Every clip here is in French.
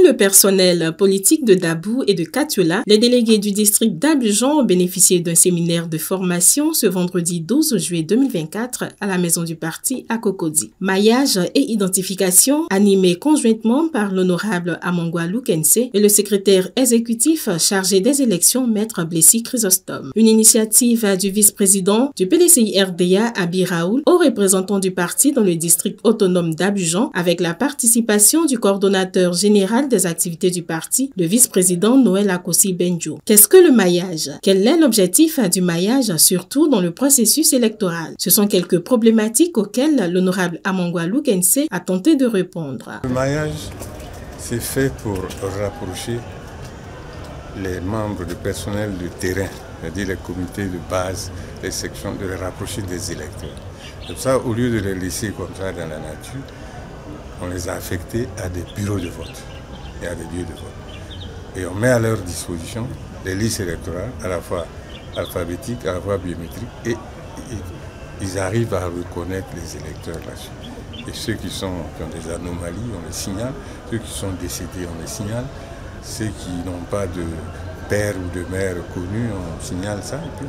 le personnel politique de Dabou et de Katoula, les délégués du district d'Abidjan ont bénéficié d'un séminaire de formation ce vendredi 12 juillet 2024 à la maison du parti à Cocody. Maillage et identification animés conjointement par l'honorable Amangwa Lukense et le secrétaire exécutif chargé des élections, Maître Blessi Chrysostome. Une initiative du vice-président du PDCI-RDA, Abi Raoul, aux représentants du parti dans le district autonome d'Abidjan, avec la participation du coordonnateur général des activités du parti, le vice-président Noël Akossi Benjo. Qu'est-ce que le maillage? Quel est l'objectif du maillage, surtout dans le processus électoral? Ce sont quelques problématiques auxquelles l'honorable Amangwa Lukense a tenté de répondre. Le maillage, c'est fait pour rapprocher les membres du personnel du terrain, c'est-à-dire les comités de base, les sections, de les rapprocher des électeurs. Comme ça, au lieu de les laisser comme ça dans la nature, on les a affectés à des bureaux de vote et à des lieux de vote. Et on met à leur disposition les listes électorales, à la fois alphabétiques, à la fois biométriques, et ils arrivent à reconnaître les électeurs là-dessus. Et ceux qui ont des anomalies, on les signale. Ceux qui sont décédés, on les signale. Ceux qui n'ont pas de père ou de mère connu, on signale ça. Et puis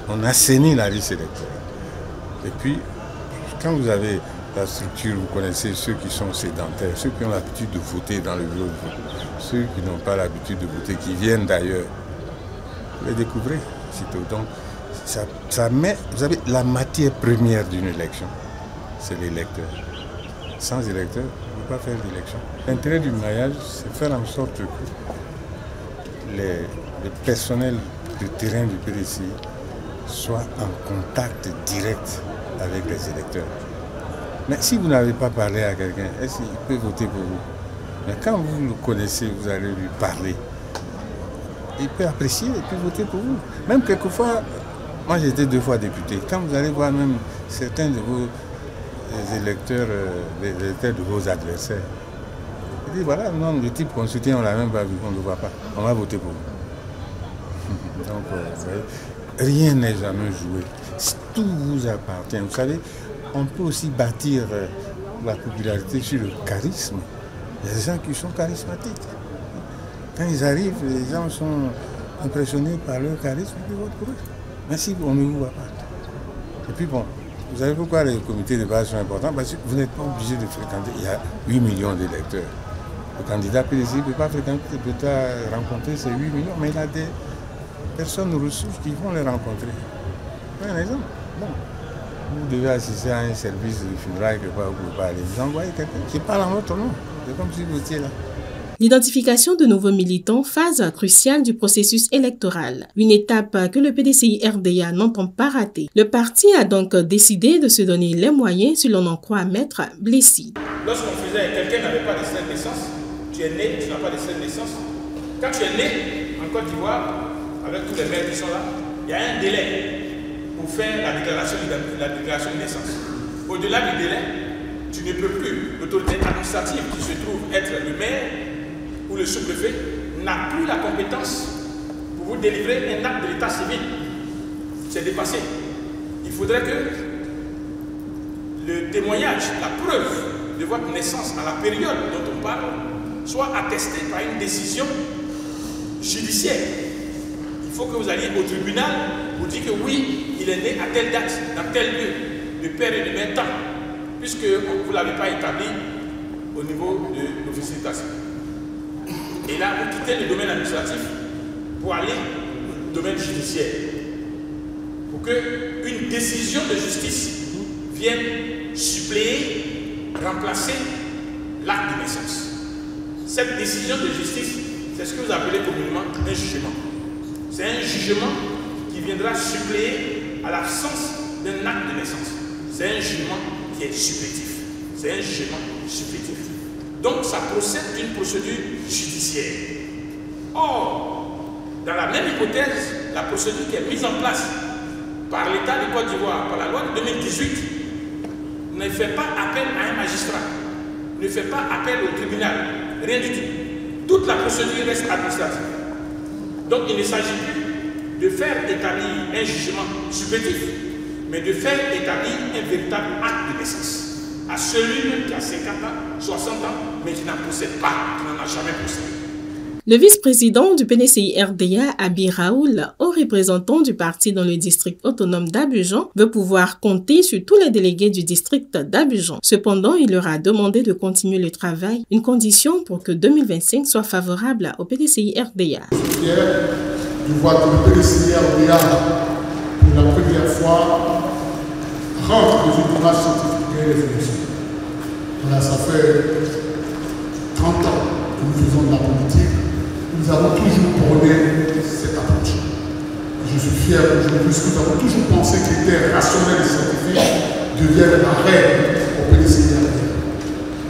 on assainit la liste électorale. Et puis, quand vous avez la structure, vous connaissez ceux qui sont sédentaires, ceux qui ont l'habitude de voter dans le bureau de vote, ceux qui n'ont pas l'habitude de voter, qui viennent d'ailleurs, vous les découvrez sitôt. Donc, ça met, vous savez, la matière première d'une élection, c'est l'électeur. Sans électeur, on ne peut pas faire d'élection. L'intérêt du maillage, c'est faire en sorte que les personnels du terrain du PDCI soient en contact direct avec les électeurs. Mais si vous n'avez pas parlé à quelqu'un, est-ce qu'il peut voter pour vous? Mais quand vous le connaissez, vous allez lui parler. Il peut apprécier et puis voter pour vous. Même quelquefois, moi j'ai été 2 fois député. Quand vous allez voir même certains de vos électeurs, les électeurs de vos adversaires, ils disent voilà, non, le type qu'on soutient, on ne l'a même pas vu, on ne le voit pas. On va voter pour vous. Donc, vous voyez, rien n'est jamais joué. Tout vous appartient. Vous savez, on peut aussi bâtir la popularité sur le charisme. Il y a des gens qui sont charismatiques. Quand ils arrivent, les gens sont impressionnés par leur charisme, ils votent pour eux. Mais si on ne vous voit pas. Et puis bon, vous savez pourquoi les comités de base sont importants? Parce que vous n'êtes pas obligé de fréquenter. Il y a 8 millions d'électeurs. Le candidat PDCI ne peut pas fréquenter, peut rencontrer ces 8 millions, mais il a des personnes ressources qui vont les rencontrer. Vous voyez, exemple. Bon. Vous devez assister à un service de funérailles que vous ne pouvez pas aller. Vous envoyez quelqu'un qui parle en votre nom. C'est comme si vous étiez là. L'identification de nouveaux militants, phase cruciale du processus électoral. Une étape que le PDCI-RDA n'entend pas rater. Le parti a donc décidé de se donner les moyens, si l'on en croit Maître Blessi. Lorsqu'on faisait, quelqu'un n'avait pas d'extrait de naissance, tu es né, tu n'as pas d'extrait de naissance. Quand tu es né en Côte d'Ivoire, avec tous les maires qui sont là, il y a un délai pour faire la déclaration de naissance. Au-delà du délai, tu ne peux plus, l'autorité administrative qui se trouve être le maire ou le sous-préfet n'a plus la compétence pour vous délivrer un acte de l'état civil. C'est dépassé. Il faudrait que le témoignage, la preuve de votre naissance à la période dont on parle soit attesté par une décision judiciaire. Il faut que vous alliez au tribunal pour dire que oui, il est né à telle date, dans tel lieu, de père et de mère temps, puisque vous ne l'avez pas établi au niveau de l'officier d'état civil. Et là, vous quittez le domaine administratif pour aller au domaine judiciaire. Pour qu'une décision de justice vienne suppléer, remplacer l'acte de naissance. Cette décision de justice, c'est ce que vous appelez communément un jugement. C'est un jugement qui viendra suppléer à l'absence d'un acte de naissance. C'est un jugement qui est supplétif. C'est un jugement supplétif. Donc ça procède d'une procédure judiciaire. Or, dans la même hypothèse, la procédure qui est mise en place par l'État de Côte d'Ivoire, par la loi de 2018, ne fait pas appel à un magistrat, ne fait pas appel au tribunal, rien du tout. Toute la procédure reste administrative. Donc il ne s'agit plus de faire établir un jugement supplétif, mais de faire établir un véritable acte de naissance. à celui qui a 50 ans, 60 ans, mais qui n'en possède pas, qui n'en a jamais possédé. Le vice-président du PDCI-RDA, Abi Raoul, haut représentant du parti dans le district autonome d'Abidjan, veut pouvoir compter sur tous les délégués du district d'Abidjan. Cependant, il leur a demandé de continuer le travail, une condition pour que 2025 soit favorable au PDCI-RDA. Je suis fier de voir que le PDCI-RDA, pour la première fois, rentre dans une démarche scientifique et réflexion. Voilà, ça fait 30 ans que nous faisons de la politique. Nous avons toujours prôné cette approche. Je suis fier aujourd'hui parce que nous avons toujours pensé que les terres rationnelles et scientifiques deviennent la règle au PDCI.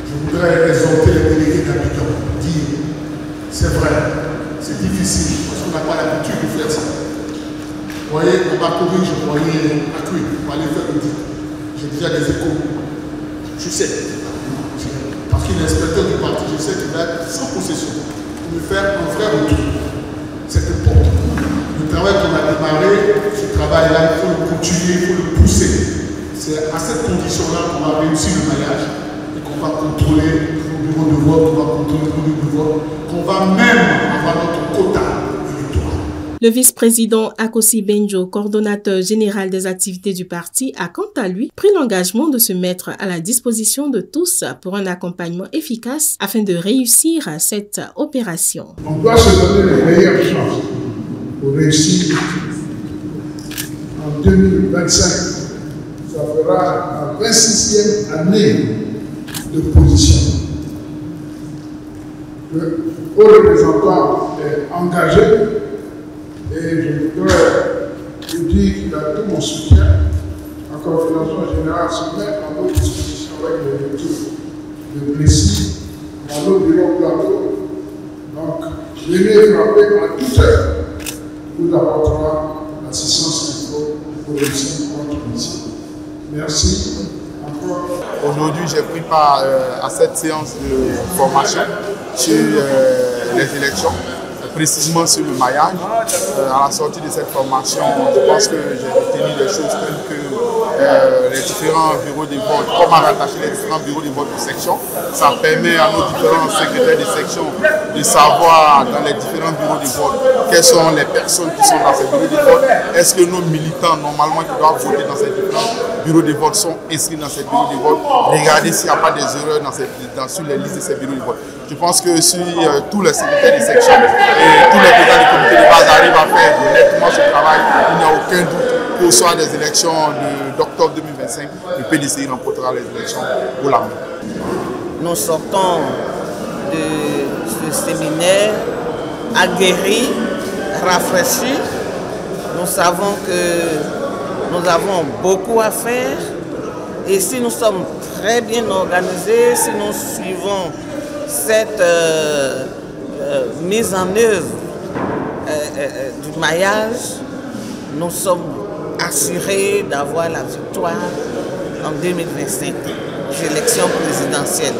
Je voudrais exhorter les délégués d'Abidjan, dire c'est vrai, c'est difficile parce qu'on n'a pas l'habitude de faire ça. Vous voyez, on va courir, je voyais à Cuy, on va aller faire le dit. J'ai déjà des échos. Je sais. Parce qu'il est inspecteur du parti, je sais qu'il va être sans possession. De faire un vrai retour. C'est important. Le travail qu'on a démarré, ce travail-là, il faut le continuer, il faut le pousser. C'est à cette condition-là qu'on va réussir le maillage et qu'on va contrôler nos bureaux de vote, qu'on va contrôler nos bureaux de vote, qu'on va même avoir notre quota de victoire. Le vice-président Akosi Benjo, coordonnateur général des activités du parti, a quant à lui pris l'engagement de se mettre à la disposition de tous pour un accompagnement efficace afin de réussir cette opération. On doit se donner les meilleures chances pour réussir en 2025. Ça fera la 26e année de position. Le haut représentant est engagé. Et je voudrais vous dire qu'il a tout mon soutien. En coordination générale, se met à notre disposition avec les retours de précis dans nos bureaux plateau. Donc, venez frapper à toute heure. Vous apportera l'assistance qu'il faut pour réussir votre mission. Merci. Aujourd'hui, j'ai pris part à cette séance de formation sur les élections, précisément sur le maillage. À la sortie de cette formation, je pense que j'ai retenu des choses telles que les différents bureaux de vote, comment rattacher les différents bureaux de vote de section. Ça permet à nos différents secrétaires de section de savoir dans les différents bureaux de vote quelles sont les personnes qui sont dans ces bureaux de vote. Est-ce que nos militants, normalement, qui doivent voter dans ces différents bureaux de vote sont inscrits dans ces bureaux de vote. Regardez s'il n'y a pas des erreurs sur les listes de ces bureaux de vote. Je pense que si tous les secrétaires de section et tous les présidents du comité de base arrivent à faire nettement ce travail, il n'y a aucun doute qu'au soir des élections d'octobre 2025, le PDCI remportera les élections pour la main. Nous sortons de ce séminaire aguerris, rafraîchis. Nous savons que nous avons beaucoup à faire et si nous sommes très bien organisés, si nous suivons cette mise en œuvre du maillage, nous sommes assurés d'avoir la victoire en 2025, élection présidentielle.